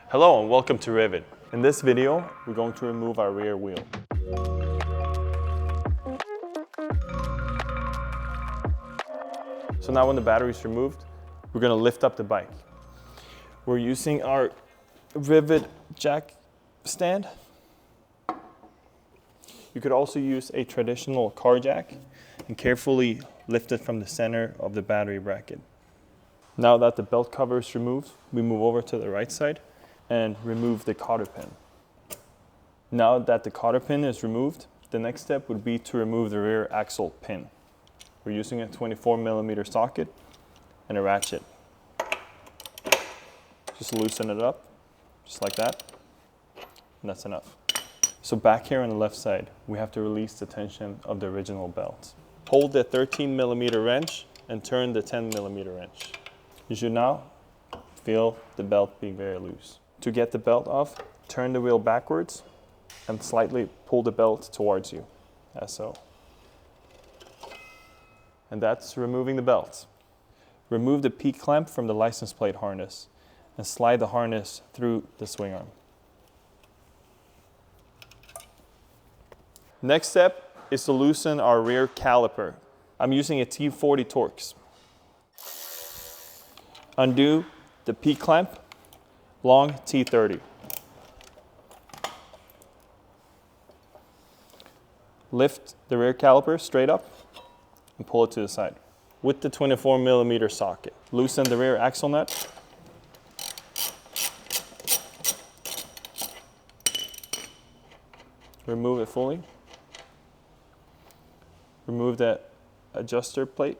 Hello and welcome to Ryvid. In this video, we're going to remove our rear wheel. So now when the battery is removed, we're going to lift up the bike. We're using our Ryvid jack stand. You could also use a traditional car jack and carefully lift it from the center of the battery bracket. Now that the belt cover is removed, we move over to the right side and remove the cotter pin. Now that the cotter pin is removed, the next step would be to remove the rear axle pin. We're using a 24mm socket and a ratchet. Just loosen it up, just like that, and that's enough. So back here on the left side, we have to release the tension of the original belt. Hold the 13mm wrench and turn the 10mm wrench. You should now feel the belt being very loose. To get the belt off, turn the wheel backwards and slightly pull the belt towards you, as so. And that's removing the belt. Remove the P-clamp from the license plate harness and slide the harness through the swing arm. Next step is to loosen our rear caliper. I'm using a T40 Torx. Undo the P-clamp, long T30. Lift the rear caliper straight up and pull it to the side. With the 24mm socket, loosen the rear axle nut. Remove it fully. Remove that adjuster plate.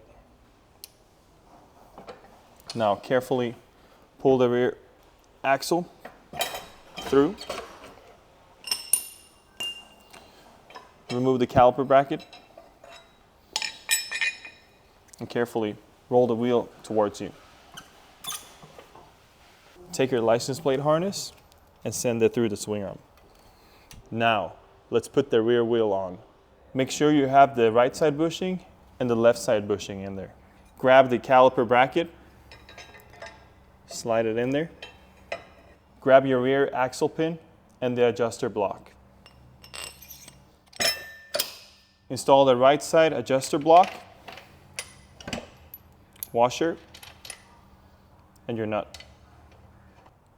Now carefully pull the rear axle through. Remove the caliper bracket and carefully roll the wheel towards you. Take your license plate harness and send it through the swing arm. Now, let's put the rear wheel on. Make sure you have the right side bushing and the left side bushing in there. Grab the caliper bracket, slide it in there. Grab your rear axle pin and the adjuster block. Install the right side adjuster block, washer, and your nut.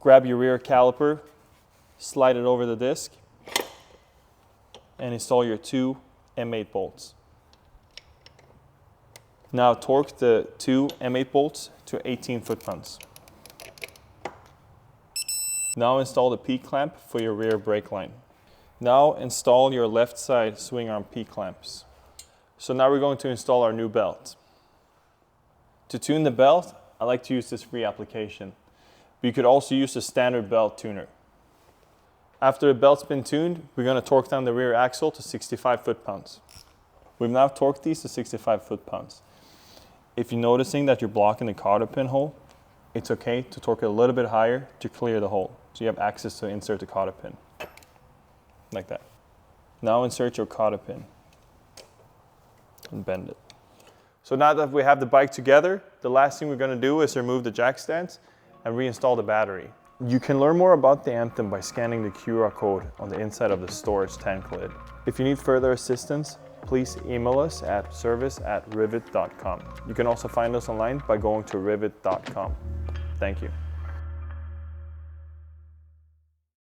Grab your rear caliper, slide it over the disc, and install your two M8 bolts. Now torque the two M8 bolts to 18 foot-pounds. Now install the P-clamp for your rear brake line. Now install your left side swing arm P-clamps. So now we're going to install our new belt. To tune the belt, I like to use this free application. But you could also use a standard belt tuner. After the belt's been tuned, we're going to torque down the rear axle to 65 foot-pounds. We've now torqued these to 65 foot-pounds. If you're noticing that you're blocking the cotter pin hole, it's okay to torque it a little bit higher to clear the hole, so you have access to insert the cotter pin. Like that. Now insert your cotter pin and bend it. So now that we have the bike together, the last thing we're going to do is remove the jack stands and reinstall the battery. You can learn more about the Anthem by scanning the QR code on the inside of the storage tank lid. If you need further assistance, please email us at service@ryvid.com. You can also find us online by going to ryvid.com. Thank you.